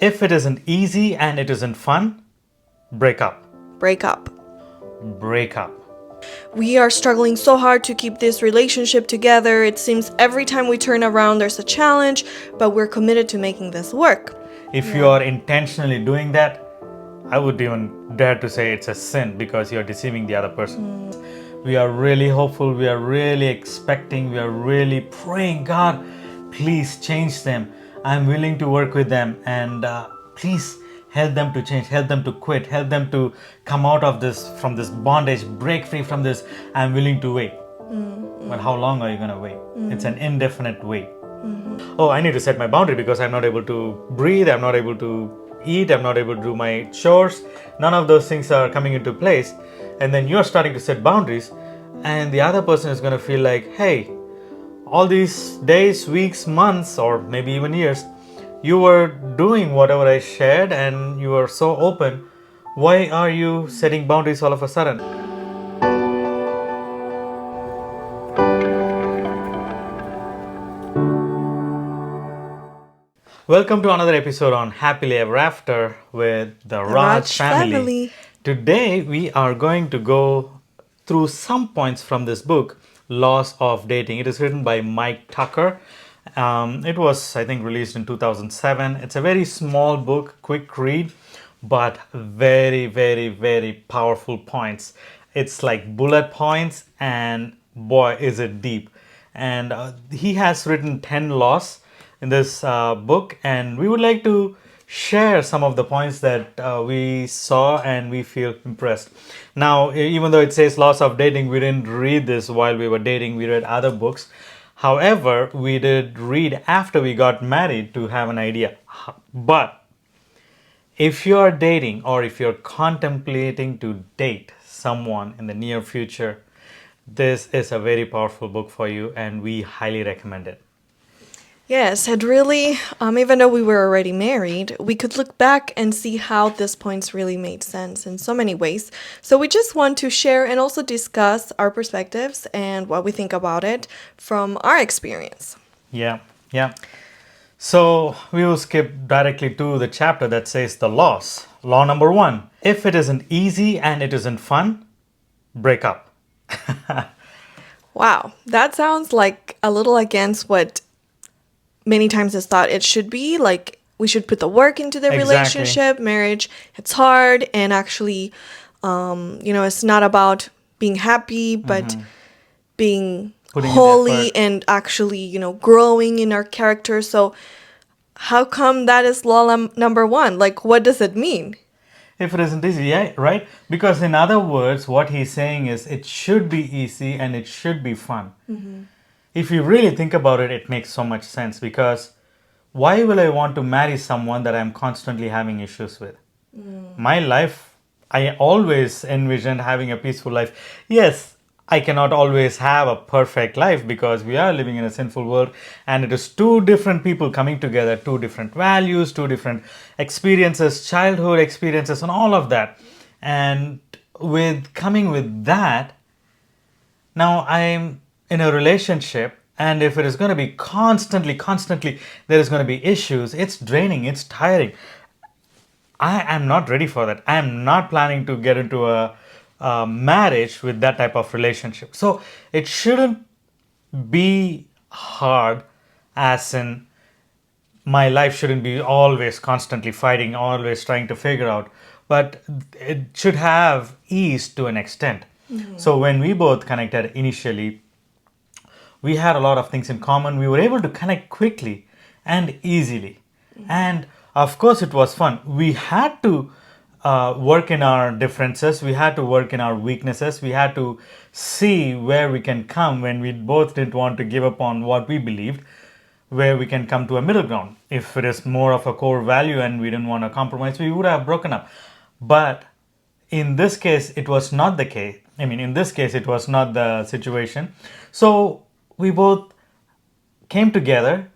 If it isn't easy and it isn't fun, break up. Break up. Break up. We are struggling so hard to keep this relationship together. It seems every time we turn around there's a challenge, but we're committed to making this work. If you are intentionally doing that, I would even dare to say it's a sin because you're deceiving the other person. We are really hopeful, we are really expecting, we are really praying, God, please change them. I'm willing to work with them and please help them to change, help them to quit, help them to come out of this, from this bondage, break free from this. I'm willing to wait. But how long are you going to wait? It's an indefinite wait. Oh, I need to set my boundary because I'm not able to breathe, I'm not able to eat, I'm not able to do my chores. None of those things are coming into place. And then you're starting to set boundaries, and the other person is going to feel like, hey, all these days, weeks, months, or maybe even years, you were doing whatever I shared and you were so open. Why are you setting boundaries all of a sudden? Welcome to another episode on Happily Ever After with the Raj family. Today we are going to go through some points from this book, Laws of Dating. It is written by Mike Tucker. It was, I think, released in 2007. It's a very small book, quick read, but very, very, very powerful points. It's like bullet points, and boy, is it deep. And he has written 10 laws in this book, and we would like to share some of the points that we saw and we feel impressed. Now, even though it says laws of dating, we didn't read this while we were dating. We read other books. However, we did read after we got married to have an idea. But if you're dating or if you're contemplating to date someone in the near future, this is a very powerful book for you, and we highly recommend it. Yes, and really, even though we were already married, we could look back and see how these points really made sense in so many ways. So we just want to share and also discuss our perspectives and what we think about it from our experience. Yeah. So we will skip directly to the chapter that says the laws. Law number 1. If it isn't easy and it isn't fun, break up. Wow, that sounds like a little against what many times is thought it should be. Like, we should put the work into the relationship, marriage. It's hard, and actually, it's not about being happy, but being Putting in holy effort. and actually, growing in our character. So how come that is law number 1? Like, what does it mean? If it isn't easy, yeah, right? Because in other words, what he's saying is it should be easy and it should be fun. If you really think about it, it makes so much sense, because why will I want to marry someone that I'm constantly having issues with? My life, I always envisioned having a peaceful life. Yes, I cannot always have a perfect life because we are living in a sinful world, and it is two different people coming together, two different values, two different experiences, childhood experiences, and all of that. And with coming with that, now I'm in a relationship, and if it is going to be constantly, there is going to be issues, it's draining, it's tiring. I am not ready for that. I am not planning to get into a marriage with that type of relationship. So it shouldn't be hard, as in my life shouldn't be always constantly fighting, always trying to figure out, but it should have ease to an extent. So when we both connected initially, we had a lot of things in common. We were able to connect quickly and easily. And of course, it was fun. We had to work in our differences. We had to work in our weaknesses. We had to see where we can come when we both didn't want to give up on what we believed, where we can come to a middle ground. If it is more of a core value and we didn't want to compromise, we would have broken up. But in this case, it was not the case. In this case, it was not the situation. So we both came together,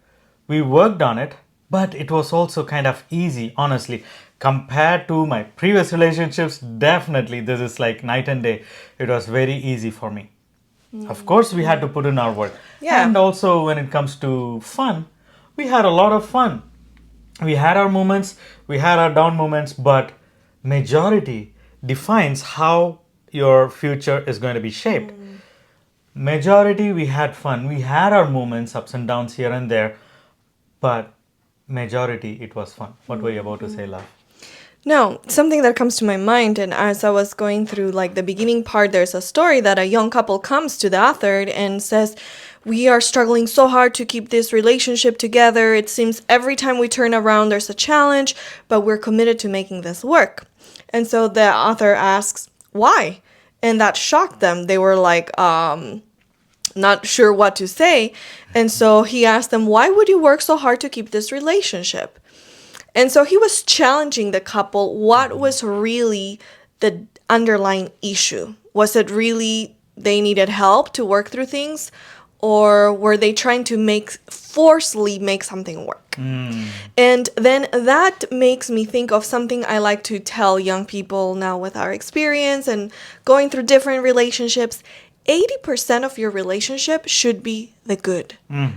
we worked on it, but it was also kind of easy, honestly. Compared to my previous relationships, definitely this is like night and day. It was very easy for me. Of course, we had to put in our work. Yeah. And also when it comes to fun, we had a lot of fun. We had our moments, we had our down moments, but majority defines how your future is going to be shaped. Majority, we had fun. We had our moments, ups and downs here and there, but majority, it was fun. What were you about to say, love? No, something that comes to my mind, and as I was going through like the beginning part, there's a story that a young couple comes to the author and says, "We are struggling so hard to keep this relationship together. It seems every time we turn around, there's a challenge, but we're committed to making this work." And so the author asks, "Why?" And that shocked them. They were like, not sure what to say. And so he asked them, "Why would you work so hard to keep this relationship?" And so he was challenging the couple. What was really the underlying issue? Was it really they needed help to work through things? Or were they trying to forcefully make something work? And then that makes me think of something I like to tell young people now with our experience and going through different relationships. 80% of your relationship should be the good,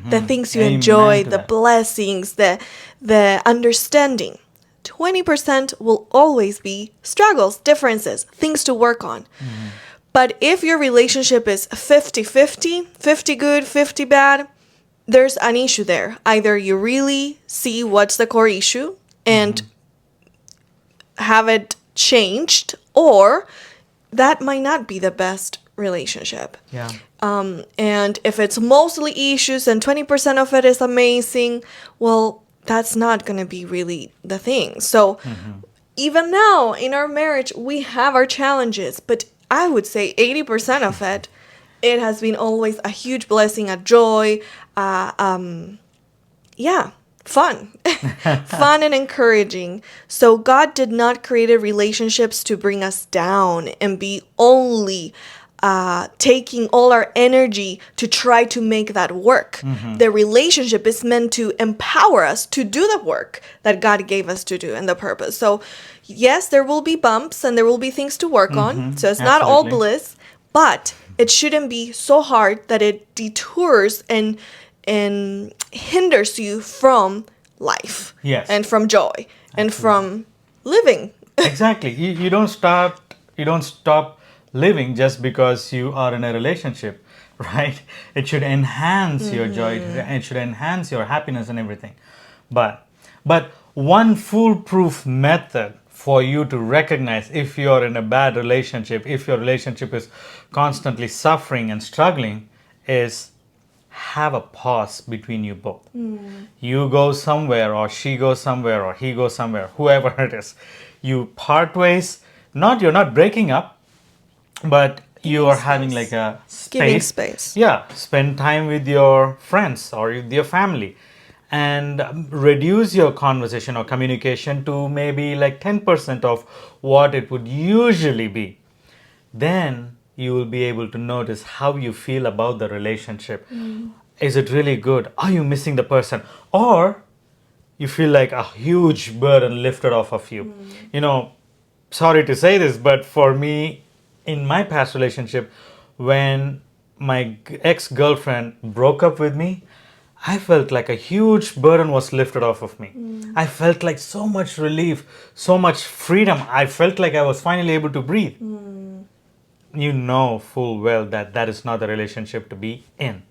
the things you enjoy, the blessings, the understanding. 20% will always be struggles, differences, things to work on. But if your relationship is 50-50, 50 good, 50 bad, there's an issue there. Either you really see what's the core issue and have it changed, or that might not be the best relationship. Yeah. And if it's mostly issues and 20% of it is amazing, well, that's not going to be really the thing. So even now in our marriage, we have our challenges, but I would say 80% of it, it has been always a huge blessing, a joy, fun. Fun and encouraging. So God did not create relationships to bring us down and be only taking all our energy to try to make that work. The relationship is meant to empower us to do the work that God gave us to do and the purpose. So yes, there will be bumps and there will be things to work on. So it's not all bliss, but it shouldn't be so hard that it detours and hinders you from life. Yes. And from joy and from living. Exactly. You don't stop living just because you are in a relationship, right? It should enhance your joy. It should enhance your happiness and everything. But one foolproof method for you to recognize if you're in a bad relationship, if your relationship is constantly suffering and struggling, is have a pause between you both. You go somewhere, or she goes somewhere, or he goes somewhere, whoever it is. You part ways. You're not breaking up, but you are having like a space. Giving space. Yeah, spend time with your friends or with your family, and reduce your conversation or communication to maybe like 10% of what it would usually be. Then you will be able to notice how you feel about the relationship. Is it really good? Are you missing the person? Or you feel like a huge burden lifted off of you. Sorry to say this, but for me, in my past relationship, when my ex-girlfriend broke up with me, I felt like a huge burden was lifted off of me. I felt like so much relief, so much freedom. I felt like I was finally able to breathe. You know full well that that is not the relationship to be in.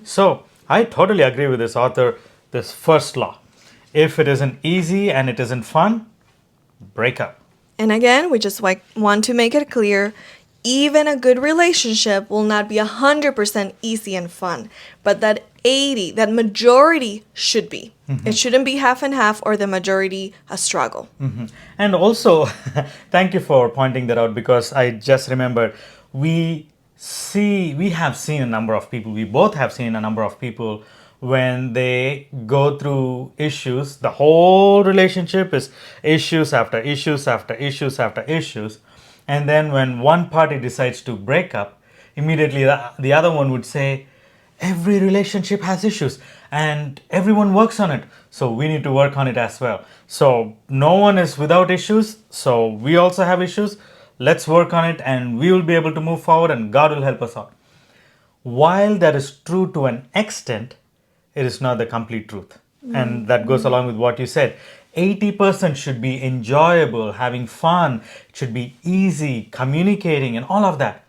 So I totally agree with this author, this first law. If it isn't easy and it isn't fun, break up. And again, we just want to make it clear, even a good relationship will not be 100% easy and fun, but that majority should be. It shouldn't be half and half or the majority a struggle. And also, thank you for pointing that out, because I just remembered, we have seen a number of people, we both have seen a number of people, when they go through issues, the whole relationship is issues after issues after issues after issues. And then when one party decides to break up, immediately the other one would say, every relationship has issues and everyone works on it, so we need to work on it as well. So no one is without issues, so we also have issues. Let's work on it and we will be able to move forward and God will help us out. While that is true to an extent, it is not the complete truth. And that goes along with what you said. 80% should be enjoyable, having fun, it should be easy, communicating, and all of that.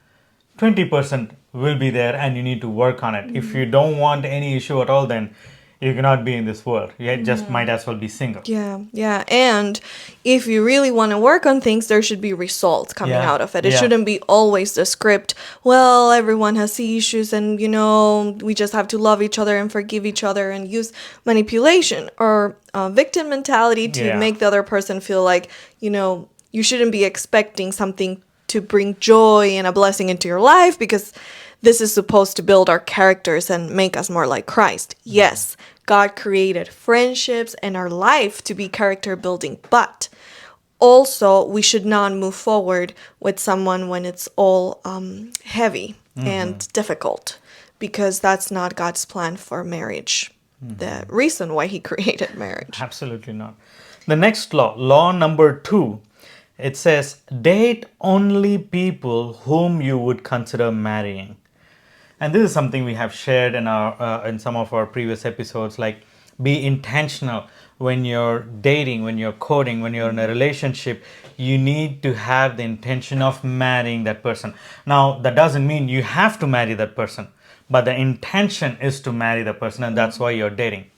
20% will be there, and you need to work on it. If you don't want any issue at all, then you cannot be in this world. You just might as well be single. Yeah, yeah. And if you really want to work on things, there should be results coming Yeah, out of it. It yeah. shouldn't be always the script, well, everyone has issues and, we just have to love each other and forgive each other and use manipulation or victim mentality to Yeah. make the other person feel like, you shouldn't be expecting something to bring joy and a blessing into your life because this is supposed to build our characters and make us more like Christ. Yes, God created friendships and our life to be character building, but also we should not move forward with someone when it's all heavy and difficult, because that's not God's plan for marriage. The reason why he created marriage. Absolutely not. The next law number 2, it says, date only people whom you would consider marrying. And this is something we have shared in some of our previous episodes, like be intentional when you're dating, when you're courting, when you're in a relationship. You need to have the intention of marrying that person. Now, that doesn't mean you have to marry that person, but the intention is to marry the person, and that's why you're dating.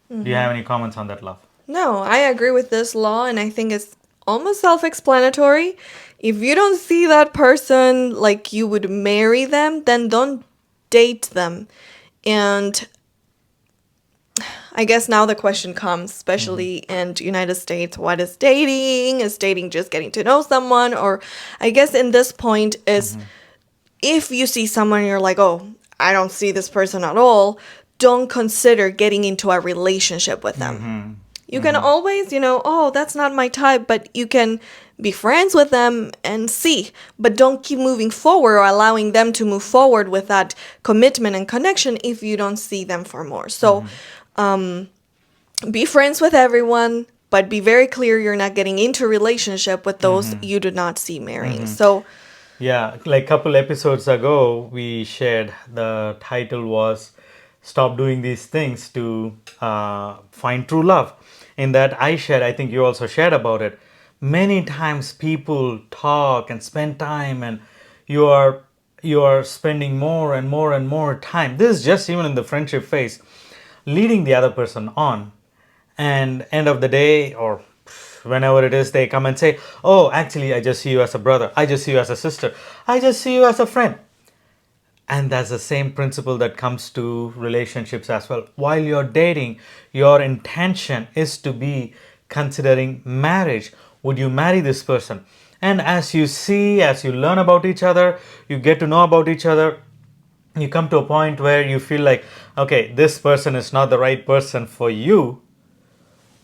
Do you have any comments on that, love? No, I agree with this law, and I think it's almost self-explanatory. If you don't see that person like you would marry them, then don't date them. And I guess now the question comes, especially in the United States, what is dating? Is dating just getting to know someone? Or I guess in this point is if you see someone and you're like, oh, I don't see this person at all, don't consider getting into a relationship with them. You can always, oh, that's not my type, but you can be friends with them and see. But don't keep moving forward or allowing them to move forward with that commitment and connection if you don't see them for more. So be friends with everyone, but be very clear you're not getting into a relationship with those you do not see marrying. So yeah, like a couple episodes ago, we shared the title was Stop Doing These Things to Find True Love. In that I shared, I think you also shared about it. Many times people talk and spend time, and you are spending more and more and more time. This is just even in the friendship phase, leading the other person on. And end of the day, or whenever it is, they come and say, oh, actually, I just see you as a brother. I just see you as a sister. I just see you as a friend. And that's the same principle that comes to relationships as well. While you're dating, your intention is to be considering marriage. Would you marry this person? And as you see, as you learn about each other, you get to know about each other, you come to a point where you feel like, okay, this person is not the right person for you.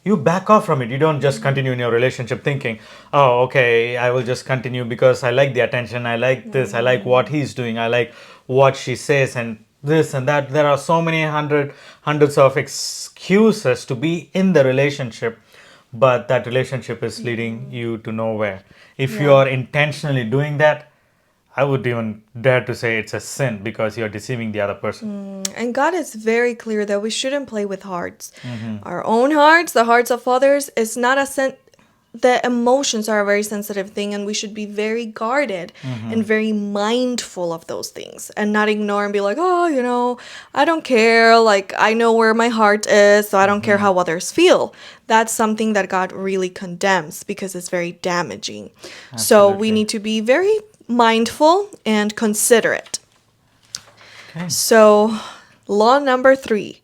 You back off from it. You don't just continue in your relationship thinking, oh, okay, I will just continue because I like the attention, I like this, I like what he's doing, I like what she says, and this and that. There are so many hundreds of excuses to be in the relationship, but that relationship is leading you to nowhere. If you are intentionally doing that, I would even dare to say it's a sin, because you're deceiving the other person. and God is very clear that we shouldn't play with hearts. Our own hearts, the hearts of others, is not the emotions are a very sensitive thing, and we should be very guarded and very mindful of those things and not ignore and be like, oh, I don't care. Like, I know where my heart is, so I don't care how others feel. That's something that God really condemns because it's very damaging. So we Absolutely. need to be very mindful and considerate. Okay. So, law number 3.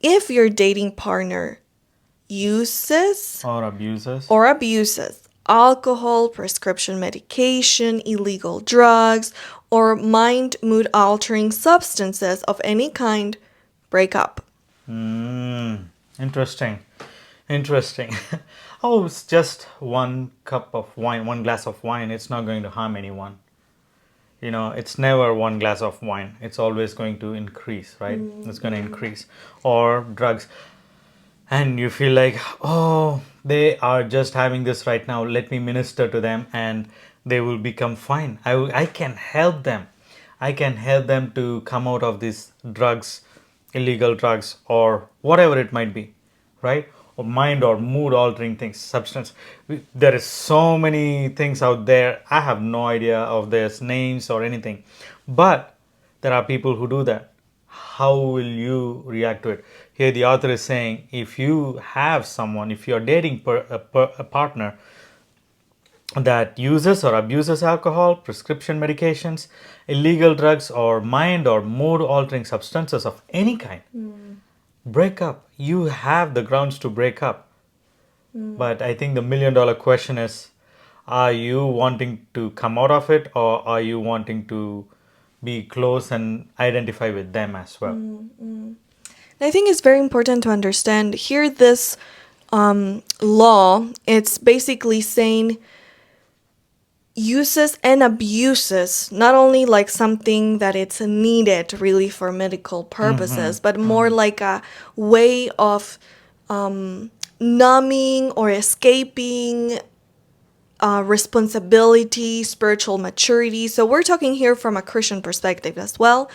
If your dating partner uses Or abuses. or abuses alcohol, prescription medication, illegal drugs, or mood altering substances of any kind, break up. Interesting. Oh, it's just one cup of wine, one glass of wine. It's not going to harm anyone. It's never one glass of wine. It's always going to increase, right? It's going to increase. Or drugs. And you feel like, oh, they are just having this right now. Let me minister to them and they will become fine. I can help them. I can help them to come out of these drugs, illegal drugs, or whatever it might be, right? or mind or mood altering things, substance. There is so many things out there. I have no idea of their names or anything, but there are people who do that. How will you react to it? Here the author is saying, if you have someone, if you're dating a partner that uses or abuses alcohol, prescription medications, illegal drugs, or mind or mood altering substances of any kind, break up. You have the grounds to break up. But I think the $1,000,000 question is, are you wanting to come out of it, or are you wanting to be close and identify with them as well? I think it's very important to understand here this law, it's basically saying uses and abuses, not only like something that it's needed really for medical purposes, but more like a way of numbing or escaping responsibility, spiritual maturity. So we're talking here from a Christian perspective as well,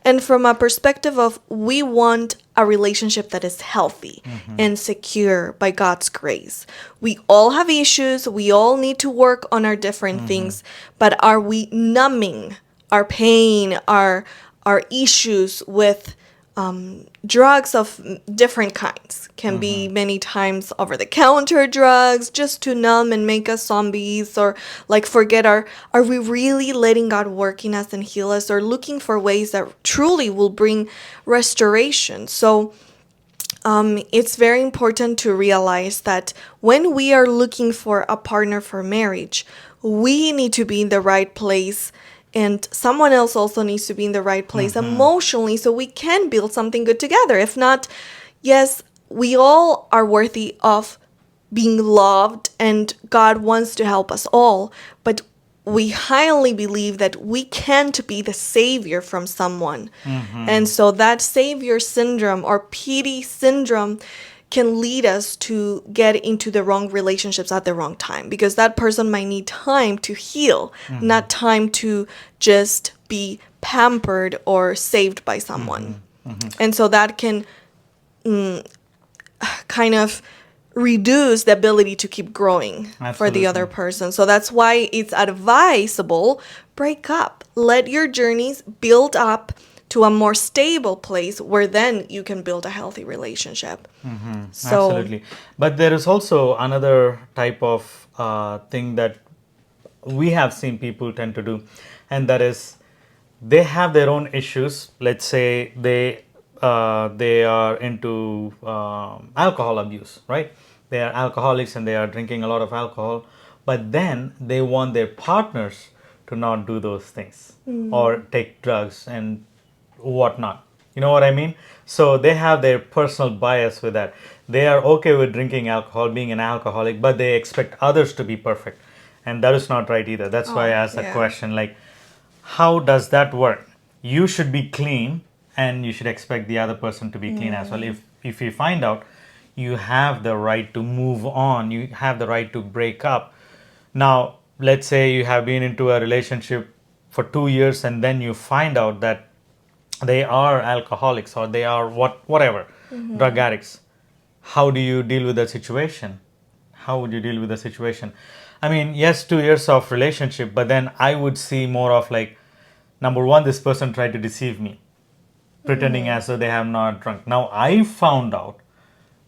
and from a perspective of we want a relationship that is healthy and secure by God's grace. We all have issues. We all need to work on our different things, but are we numbing our pain, our issues with drugs of different kinds? Can be many times over-the-counter drugs just to numb and make us zombies, or like forget are we really letting God work in us and heal us, or looking for ways that truly will bring restoration? So it's very important to realize that when we are looking for a partner for marriage, we need to be in the right place, and someone else also needs to be in the right place emotionally, so we can build something good together. If not, yes, we all are worthy of being loved, and God wants to help us all, but we highly believe that we can't be the savior from someone. And so that savior syndrome or pity syndrome can lead us to get into the wrong relationships at the wrong time, because that person might need time to heal, not time to just be pampered or saved by someone. And so that can kind of reduce the ability to keep growing for the other person. So that's why it's advisable, break up. Let your journeys build up to a more stable place where then you can build a healthy relationship. So, absolutely. But there is also another type of thing that we have seen people tend to do, and that is they have their own issues. Let's say they are into alcohol abuse, right? They are alcoholics and they are drinking a lot of alcohol, but then they want their partners to not do those things or take drugs and whatnot. You know what I mean? So they have their personal bias with that. They are okay with drinking alcohol, being an alcoholic, but they expect others to be perfect. And that is not right either. That's why I asked that question, like, how does that work? You should be clean and you should expect the other person to be clean as well. If you find out, you have the right to move on. You have the right to break up. Now, let's say you have been into a relationship for 2 years and then you find out that they are alcoholics or they are whatever, drug addicts. How do you deal with that situation? How would you deal with the situation? I mean, yes, 2 years of relationship, but then I would see more of like, number one, this person tried to deceive me, pretending as though they have not drunk. Now I found out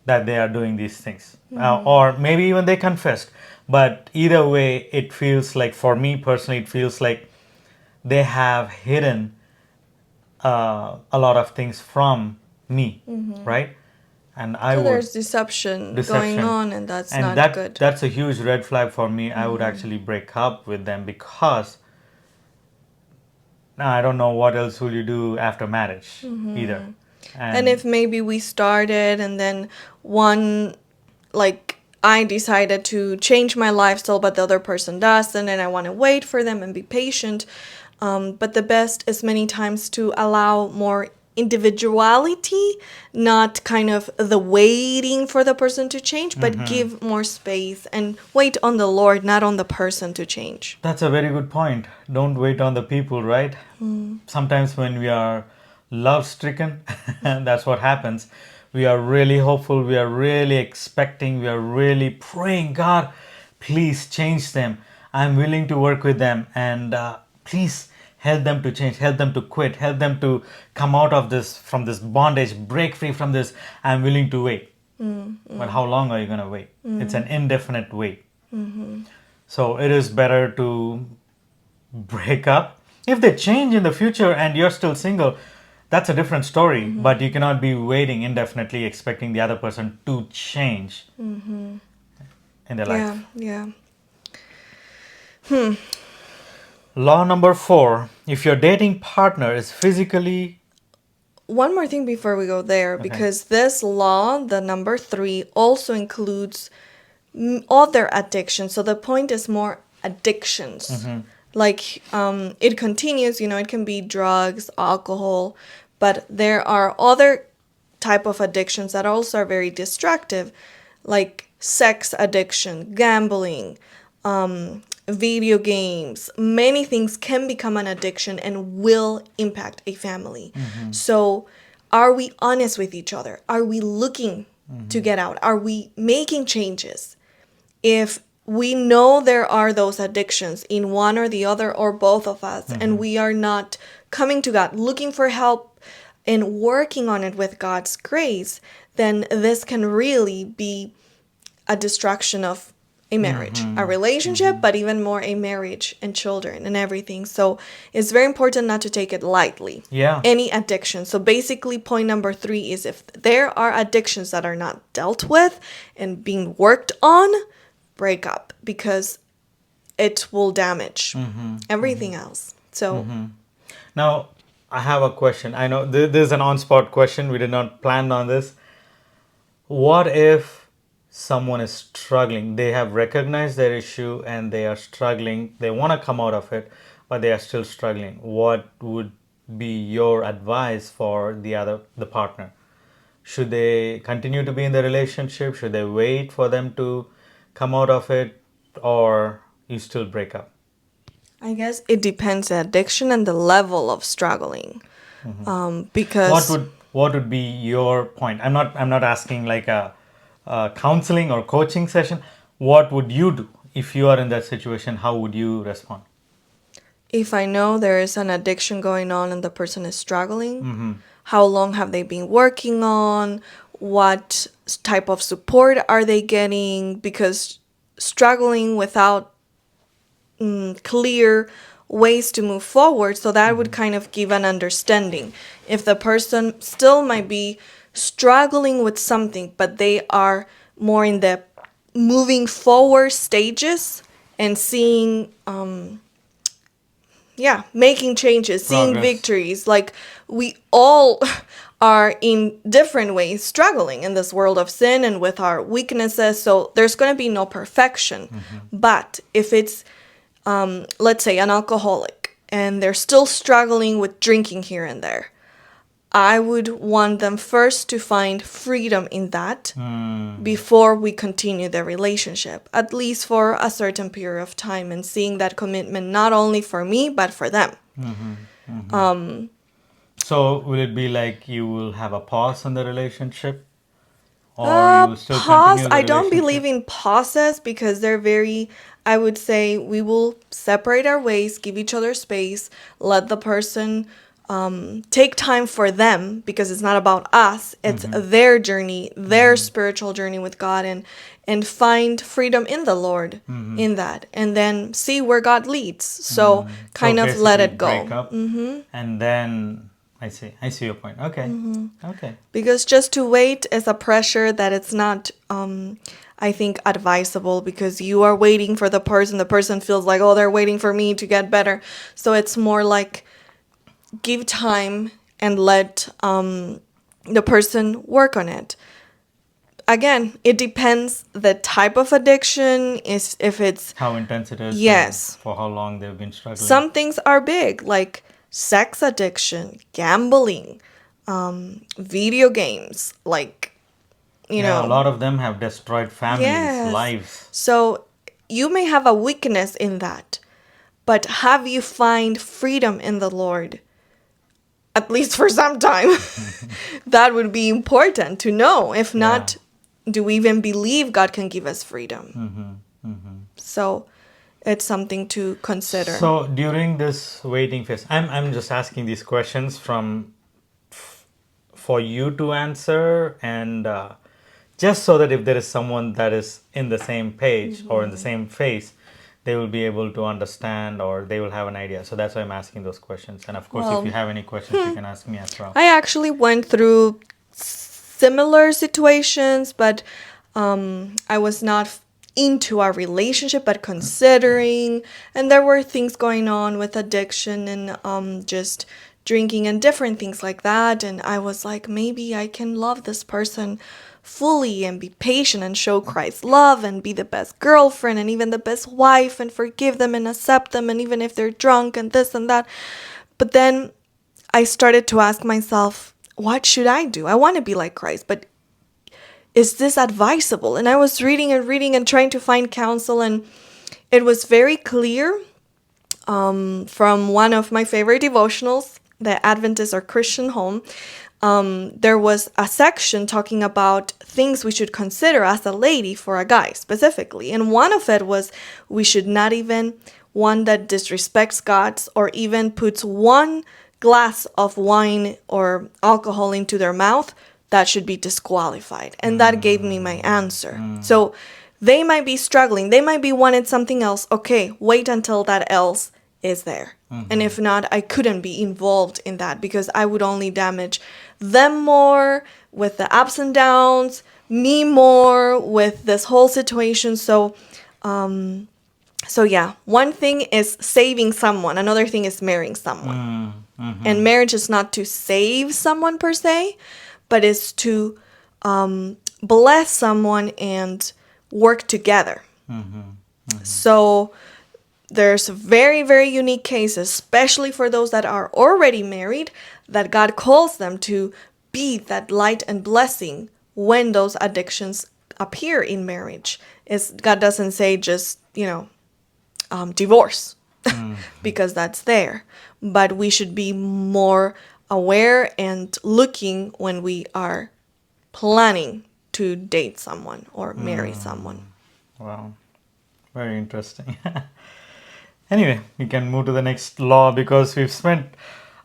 that they are doing these things, or maybe even they confessed. But either way, it feels like, for me personally, it feels like they have hidden a lot of things from me, right? And I so would there's deception going on, and that's not that, good. That's a huge red flag for me. I would actually break up with them, because I don't know what else will you do after marriage either. And if maybe we started and then one, like, I decided to change my lifestyle, but the other person doesn't, and I want to wait for them and be patient. But the best is many times to allow more individuality, not kind of the waiting for the person to change, but give more space and wait on the Lord, not on the person to change. That's a very good point. Don't wait on the people, right? Sometimes when we are love stricken, that's what happens. We are really hopeful. We are really expecting. We are really praying, God, please change them. I'm willing to work with them. And please help them to change. Help them to quit. Help them to come out of this, from this bondage, break free from this. I'm willing to wait. But how long are you going to wait? It's an indefinite wait. So it is better to break up. If they change in the future and you're still single, that's a different story. But you cannot be waiting indefinitely expecting the other person to change in their life. Yeah. Law number 4: if your dating partner is physically... One more thing before we go there, because this law, the number 3, also includes other addictions. So the point is more addictions. Like it continues, it can be drugs, alcohol, but there are other type of addictions that also are very destructive, like sex addiction, gambling, video games. Many things can become an addiction and will impact a family. So are we honest with each other? Are we looking to get out? Are we making changes? If we know there are those addictions in one or the other or both of us, and we are not coming to God, looking for help and working on it with God's grace, then this can really be a destruction of a marriage, a relationship, but even more a marriage and children and everything. So it's very important not to take it lightly. Any addiction. So basically point number 3 is if there are addictions that are not dealt with and being worked on, break up, because it will damage everything else. So now I have a question. I know this is an on-spot question. We did not plan on this. What if someone is struggling? They have recognized their issue and they are struggling. They want to come out of it, but they are still struggling. What would be your advice for the partner? Should they continue to be in the relationship? Should they wait for them to come out of it, or you still break up? I guess it depends the addiction and the level of struggling. Because what would be your point? I'm not asking like a counseling or coaching session. What would you do if you are in that situation? How would you respond? If I know there is an addiction going on and the person is struggling, how long have they been working on? What type of support are they getting? Because struggling without clear ways to move forward, so that would kind of give an understanding. If the person still might be struggling with something, but they are more in the moving forward stages and seeing making changes, seeing victories. Like we all are in different ways struggling in this world of sin and with our weaknesses, so there's going to be no perfection. But if it's let's say an alcoholic and they're still struggling with drinking here and there, I would want them first to find freedom in that before we continue the relationship, at least for a certain period of time, and seeing that commitment not only for me, but for them. So will it be like you will have a pause in the relationship? Or you will still pause. continue the I don't relationship? believe in pauses because they're very, I would say we will separate our ways, give each other space, let the person take time for them, because it's not about us. It's their journey, their spiritual journey with God, and find freedom in the Lord in that, and then see where God leads. So kind of let it go. Break up, and then I see your point. Okay. Okay. Because just to wait is a pressure that it's not, I think, advisable, because you are waiting for the person feels like, oh, they're waiting for me to get better. So it's more like give time and let the person work on it. Again, it depends the type of addiction, is if it's how intense it is. Yes. For how long they've been struggling. Some things are big, like sex addiction, gambling, video games, like, you know. A lot of them have destroyed families, lives. So you may have a weakness in that, but have you find freedom in the Lord at least for some time. That would be important to know. If not, do we even believe God can give us freedom? So it's something to consider. So during this waiting phase, I'm just asking these questions for you to answer, and just so that if there is someone that is in the same page or in the same phase, they will be able to understand, or they will have an idea. So that's why I'm asking those questions. And of course, if you have any questions, you can ask me as well. I actually went through similar situations, but I was not into our relationship, but considering, and there were things going on with addiction and just drinking and different things like that. And I was like, maybe I can love this person fully and be patient and show Christ's love and be the best girlfriend and even the best wife and forgive them and accept them, and even if they're drunk and this and that. But then I started to ask myself, what should I do? I want to be like Christ, but is this advisable? And I was reading and trying to find counsel, and it was very clear from one of my favorite devotionals, the Adventist or Christian Home. There was a section talking about things we should consider as a lady for a guy specifically. And one of it was we should not even one that disrespects God or even puts one glass of wine or alcohol into their mouth, that should be disqualified. And that gave me my answer. So they might be struggling. They might be wanting something else. Okay, wait until that else is there. And if not, I couldn't be involved in that because I would only damage them more with the ups and downs, me more with this whole situation. So yeah, one thing is saving someone. Another thing is marrying someone. And marriage is not to save someone per se, but is to bless someone and work together. So there's very, very unique cases, especially for those that are already married, that God calls them to be that light and blessing when those addictions appear in marriage. God doesn't say just, divorce because that's there. But we should be more aware and looking when we are planning to date someone or marry someone. Wow, very interesting. Anyway, we can move to the next law because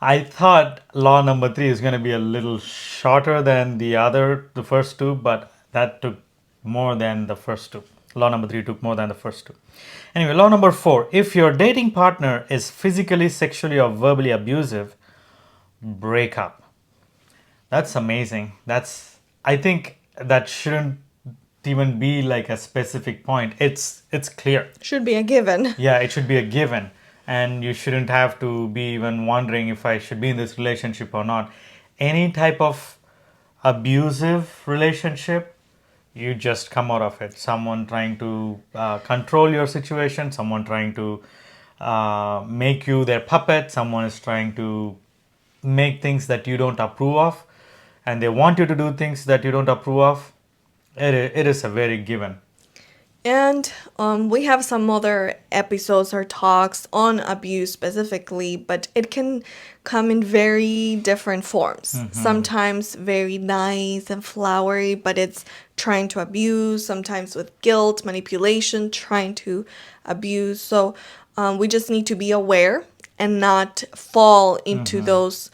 I thought law number 3 is going to be a little shorter than the first two, but that took more than the first two. Law number 3 took more than the first two. Anyway, law number 4, if your dating partner is physically, sexually, or verbally abusive, break up. That's amazing. I think that shouldn't even be like a specific point. It's clear. Should be a given. Yeah, it should be a given. And you shouldn't have to be even wondering if I should be in this relationship or not. Any type of abusive relationship, you just come out of it. Someone trying to control your situation, someone trying to make you their puppet, someone is trying to make things that you don't approve of, and they want you to do things that you don't approve of. It is a very given. And we have some other episodes or talks on abuse specifically, but it can come in very different forms. Sometimes very nice and flowery, but it's trying to abuse, sometimes with guilt, manipulation, trying to abuse. So we just need to be aware and not fall into those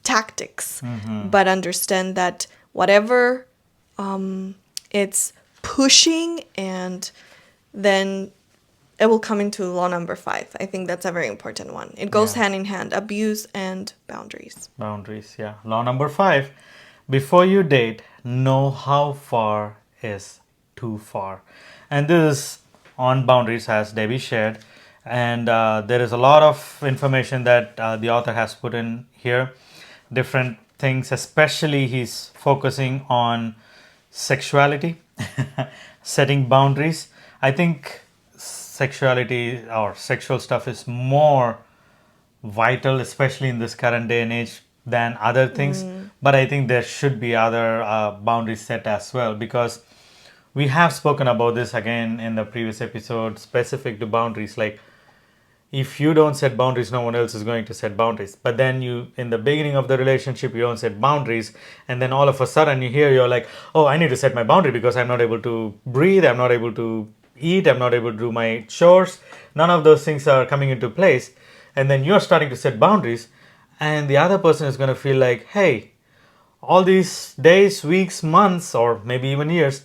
tactics, but understand that whatever it's pushing, and then it will come into law number 5. I think that's a very important one. It goes hand in hand, abuse and boundaries. Boundaries, yeah. Law number 5, before you date, know how far is too far. And this is on boundaries, as Debbie shared. And there is a lot of information that the author has put in here. Different things, especially he's focusing on sexuality, setting boundaries. I think sexuality or sexual stuff is more vital, especially in this current day and age, than other things. But I think there should be other boundaries set as well, because we have spoken about this again in the previous episode, specific to boundaries. Like, if you don't set boundaries, no one else is going to set boundaries. But then you, in the beginning of the relationship, you don't set boundaries, and then all of a sudden you're like, oh, I need to set my boundary because I'm not able to breathe, I'm not able to eat, I'm not able to do my chores. None of those things are coming into place, and then you're starting to set boundaries, and the other person is going to feel like, hey, all these days, weeks, months, or maybe even years,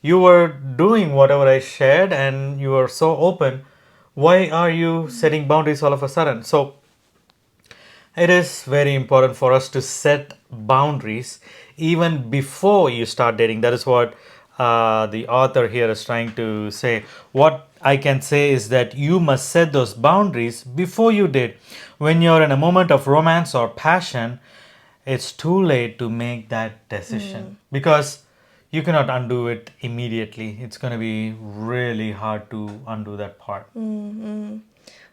you were doing whatever I shared and you were so open. Why are you setting boundaries all of a sudden? So it is very important for us to set boundaries even before you start dating. That is what the author here is trying to say. What I can say is that you must set those boundaries before you date. When you're in a moment of romance or passion, it's too late to make that decision because you cannot undo it immediately. It's going to be really hard to undo that part.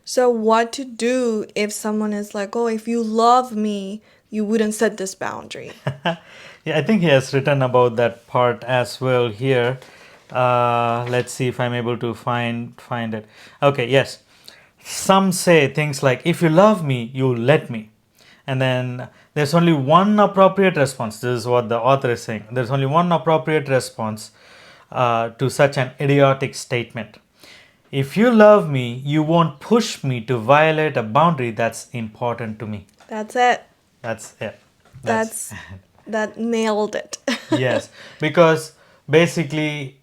So what to do if someone is like, oh, if you love me, you wouldn't set this boundary? Yeah, I think he has written about that part as well here. Let's see if I'm able to find it. Okay, yes. Some say things like, if you love me, you let me. And then there's only one appropriate response. This is what the author is saying. There's only one appropriate response to such an idiotic statement. If you love me, you won't push me to violate a boundary that's important to me. That's it. That's it. That's that nailed it. Yes, because basically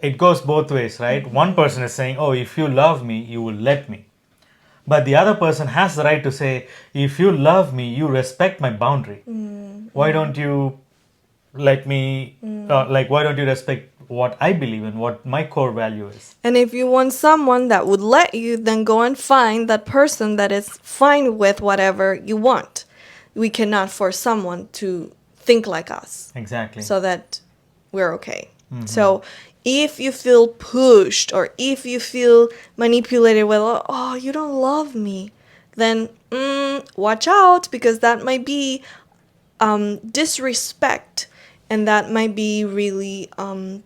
it goes both ways, right? One person is saying, oh, if you love me, you will let me. But the other person has the right to say, if you love me, you respect my boundary. Why don't you let me, why don't you respect what I believe in, what my core value is? And if you want someone that would let you, then go and find that person that is fine with whatever you want. We cannot force someone to think like us. Exactly. So that we're okay. So if you feel pushed or if you feel manipulated with, oh, you don't love me, then watch out, because that might be disrespect, and that might be really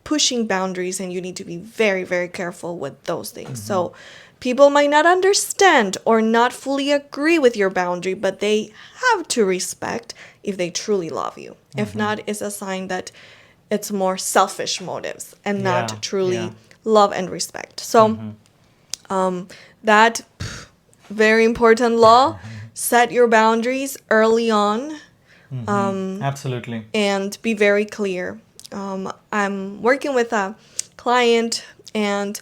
pushing boundaries, and you need to be very, very careful with those things. So people might not understand or not fully agree with your boundary, but they have to respect if they truly love you. If not, it's a sign that it's more selfish motives and not truly love and respect. So that very important law, set your boundaries early on. Absolutely. And be very clear. I'm working with a client, and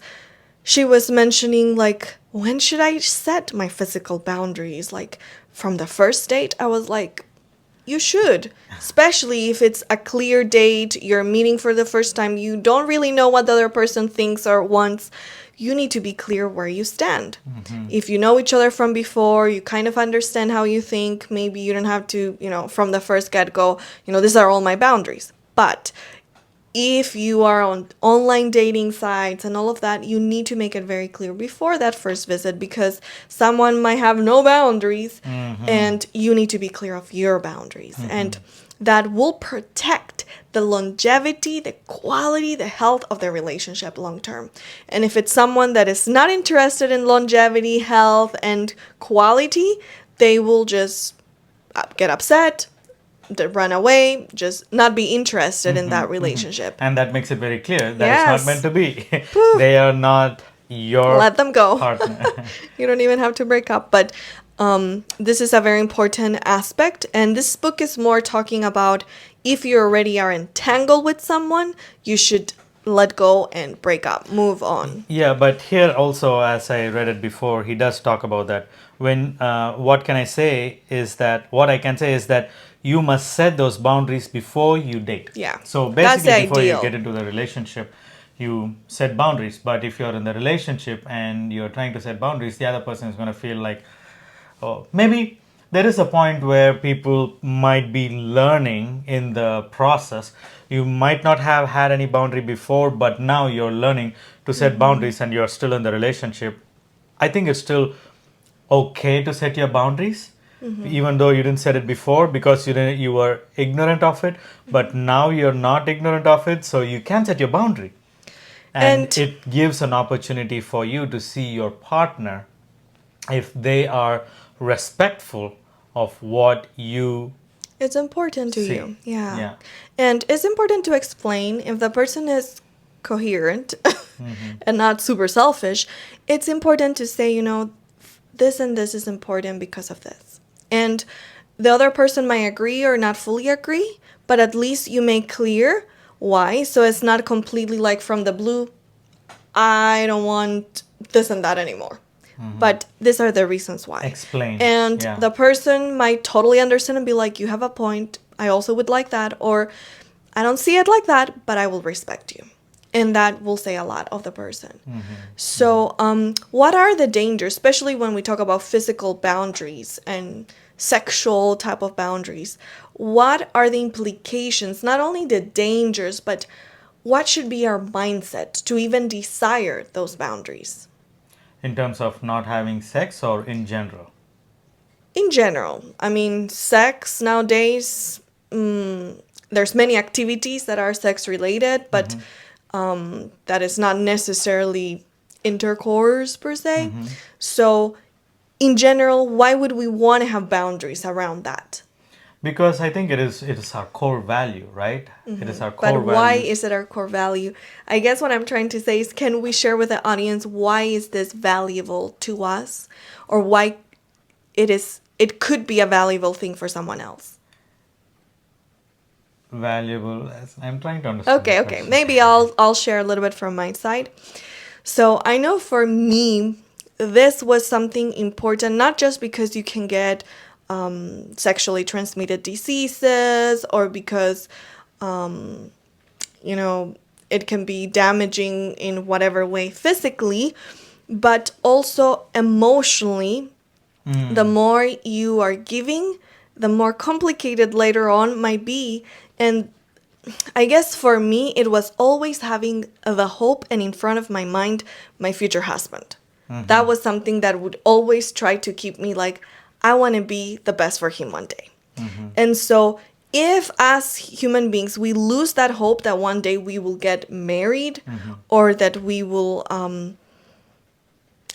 she was mentioning, like, when should I set my physical boundaries? Like, from the first date, I was like, you should, especially if it's a clear date, you're meeting for the first time, you don't really know what the other person thinks or wants. You need to be clear where you stand. If you know each other from before, you kind of understand how you think, maybe you don't have to, from the first get-go, these are all my boundaries. But if you are on online dating sites and all of that, you need to make it very clear before that first visit, because someone might have no boundaries, and you need to be clear of your boundaries. And that will protect the longevity, the quality, the health of the relationship long term. And if it's someone that is not interested in longevity, health, and quality, they will just get upset, run away, just not be interested in that relationship. And that makes it very clear that it's not meant to be. Whew. They are not your Let them go. partner. You don't even have to break up. But this is a very important aspect. And this book is more talking about, if you already are entangled with someone, you should let go and break up, move on. Yeah, but here also, as I read it before, he does talk about that. When what I can say is that you must set those boundaries before you date. Yeah. So That's the basically, before you ideal. get into the relationship, you set boundaries. But if you're in the relationship and you're trying to set boundaries, the other person is going to feel like, oh, maybe there is a point where people might be learning in the process. You might not have had any boundary before, but now you're learning to set boundaries and you're still in the relationship. I think it's still okay to set your boundaries, even though you didn't set it before because you were ignorant of it. But now you're not ignorant of it, so you can set your boundary. And it gives an opportunity for you to see your partner if they are respectful of what you It's important to see. you. Yeah. Yeah. And it's important to explain if the person is coherent and not super selfish. It's important to say, this and this is important because of this. And the other person might agree or not fully agree, but at least you make clear why. So it's not completely like from the blue, I don't want this and that anymore. But these are the reasons why. Explain. And Yeah. the person might totally understand and be like, you have a point. I also would like that. Or I don't see it like that, but I will respect you. And that will say a lot of the person. So, what are the dangers, especially when we talk about physical boundaries and sexual type of boundaries? What are the implications, not only the dangers, but what should be our mindset to even desire those boundaries? In terms of not having sex or in general? In general, I mean, sex nowadays, there's many activities that are sex related, but that is not necessarily intercourse per se. So, in general, why would we want to have boundaries around that? Because I think it is our core value, right? It is our But core why value. is it our core value? I guess what I'm trying to say is, can we share with the audience why is this valuable to us, or why it could be a valuable thing for someone else? Valuable as I'm trying to understand the Okay. question. Maybe I'll share a little bit from my side. So I know for me, this was something important, not just because you can get sexually transmitted diseases, or because it can be damaging in whatever way physically, but also emotionally. The more you are giving, the more complicated later on might be. And I guess for me, it was always having the hope and in front of my mind, my future husband. That was something that would always try to keep me like, I want to be the best for him one day. And so, if as human beings we lose that hope that one day we will get married, or that we will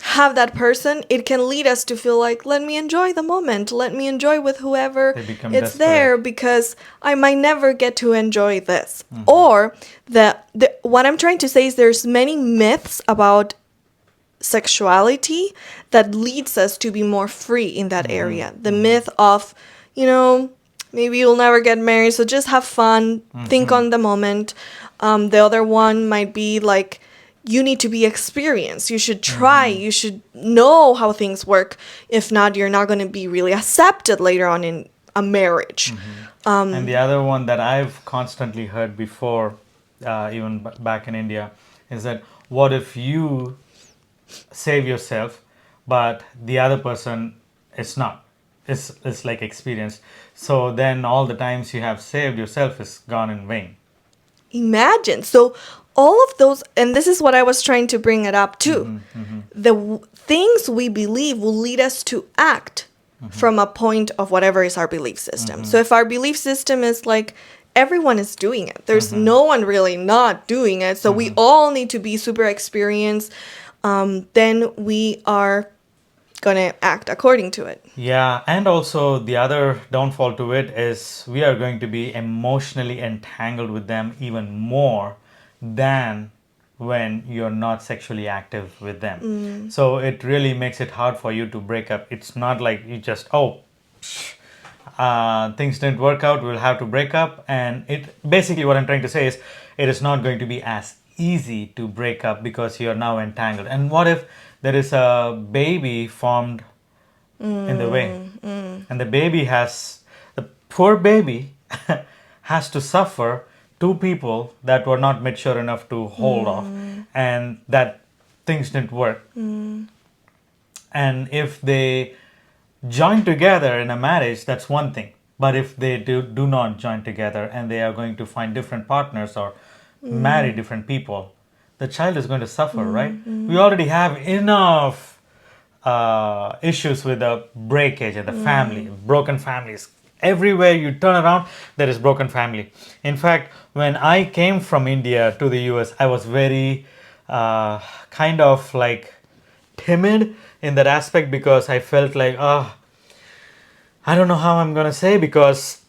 have that person, it can lead us to feel like, let me enjoy the moment, let me enjoy with whoever They become it's there, desperate. because I might never get to enjoy this. Or the what I'm trying to say is there's many myths about sexuality that leads us to be more free in that area. The myth of, maybe you'll never get married, so just have fun, think on the moment. The other one might be like, you need to be experienced. You should try. You should know how things work. If not, you're not going to be really accepted later on in a marriage. And the other one that I've constantly heard before, even back in India, is that what if you save yourself, but the other person is not? It's like experienced. So then all the times you have saved yourself is gone in vain. Imagine. So all of those, and this is what I was trying to bring it up too. Things we believe will lead us to act from a point of whatever is our belief system. So if our belief system is like, everyone is doing it, there's no one really not doing it, so we all need to be super experienced, then we are gonna act according to it. Yeah, and also the other downfall to it is we are going to be emotionally entangled with them even more than when you're not sexually active with them. So it really makes it hard for you to break up. It's not like you just, things didn't work out, we'll have to break up. And it basically, what I'm trying to say is, it is not going to be as easy to break up because you're now entangled. And what if there is a baby formed in the way, and the poor baby has to suffer two people that were not mature enough to hold off, and that things didn't work. And if they join together in a marriage, that's one thing. But if they do not join together and they are going to find different partners or marry different people, the child is going to suffer, right? We already have enough issues with the breakage in the family, broken families. Everywhere you turn around, there is broken family. In fact, when I came from India to the US, I was very kind of like timid in that aspect because I felt like, I don't know how I'm going to say, because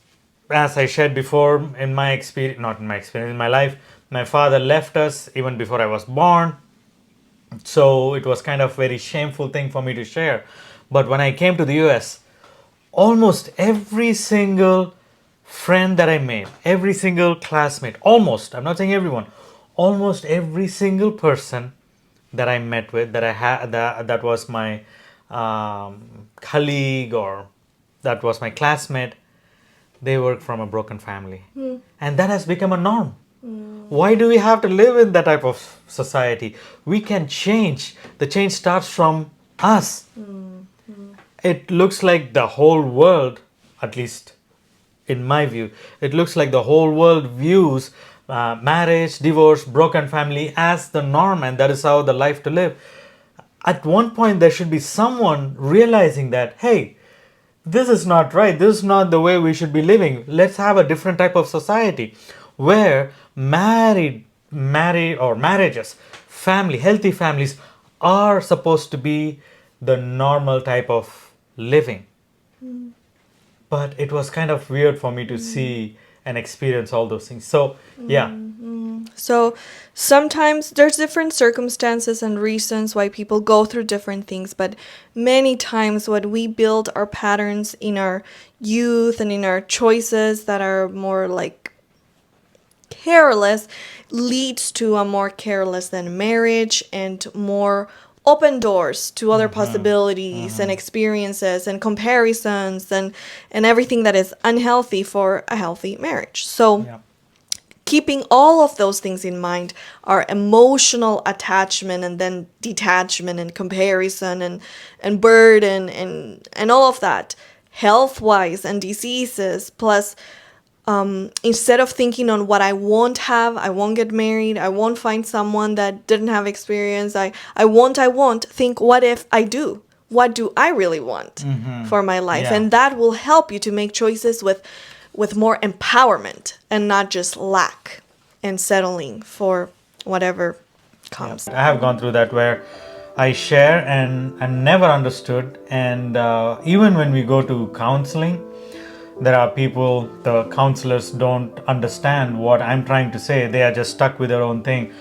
as I shared before, in my experience, not in my experience, in my life, my father left us even before I was born. So it was kind of very shameful thing for me to share. But when I came to the US, almost every single friend that I made, every single classmate, almost, I'm not saying everyone, almost every single person that I met with, that I had, that was my colleague or that was my classmate, they work from a broken family. And that has become a norm. Why do we have to live in that type of society? We can change. The change starts from us. It looks like the whole world, at least in my view, it looks like the whole world views marriage, divorce, broken family as the norm, and that is how the life to live. At one point, there should be someone realizing that, hey, this is not right. This is not the way we should be living. Let's have a different type of society where married or marriages, family, healthy families are supposed to be the normal type of living. But it was kind of weird for me to see and experience all those things. So, yeah. So sometimes there's different circumstances and reasons why people go through different things, but many times when we build our patterns in our youth and in our choices that are more like careless leads to a more careless than marriage and more open doors to other possibilities and experiences and comparisons and everything that is unhealthy for a healthy marriage. So Yeah. keeping all of those things in mind, our emotional attachment and then detachment and comparison and burden and all of that, health-wise and diseases, plus instead of thinking on what I won't have, I won't get married, I won't find someone that didn't have experience, I won't, think what if I do? What do I really want for my life? Yeah. And that will help you to make choices with more empowerment and not just lack and settling for whatever comes. I have gone through that where I share and never understood. And even when we go to counseling, there are people, the counselors don't understand what I'm trying to say. They are just stuck with their own thing,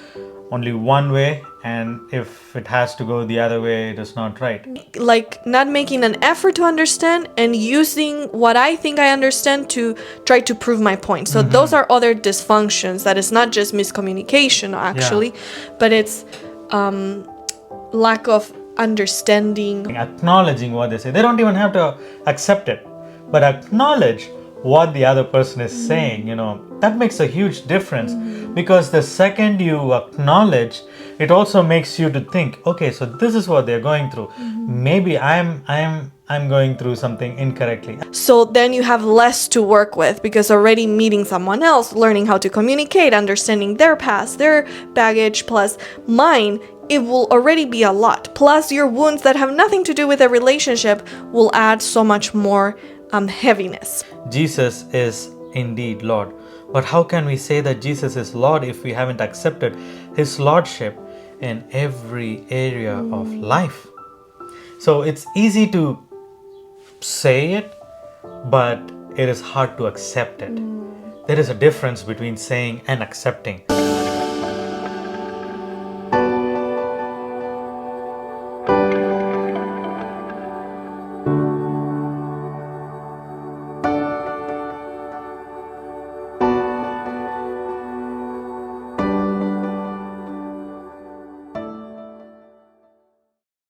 only one way. And if it has to go the other way, it is not right. Like not making an effort to understand and using what I think I understand to try to prove my point. So those are other dysfunctions that is not just miscommunication actually, but it's lack of understanding. Acknowledging what they say. They don't even have to accept it, but acknowledge what the other person is saying. That makes a huge difference, because the second you acknowledge, it also makes you to think, okay, so this is what they're going through. Maybe I'm going through something incorrectly. So then you have less to work with, because already meeting someone else, learning how to communicate, understanding their past, their baggage, plus mine, it will already be a lot. Plus your wounds that have nothing to do with the relationship will add so much more heaviness. Jesus is indeed Lord. But how can we say that Jesus is Lord if we haven't accepted His Lordship in every area of life? So it's easy to say it, but it is hard to accept it. There is a difference between saying and accepting.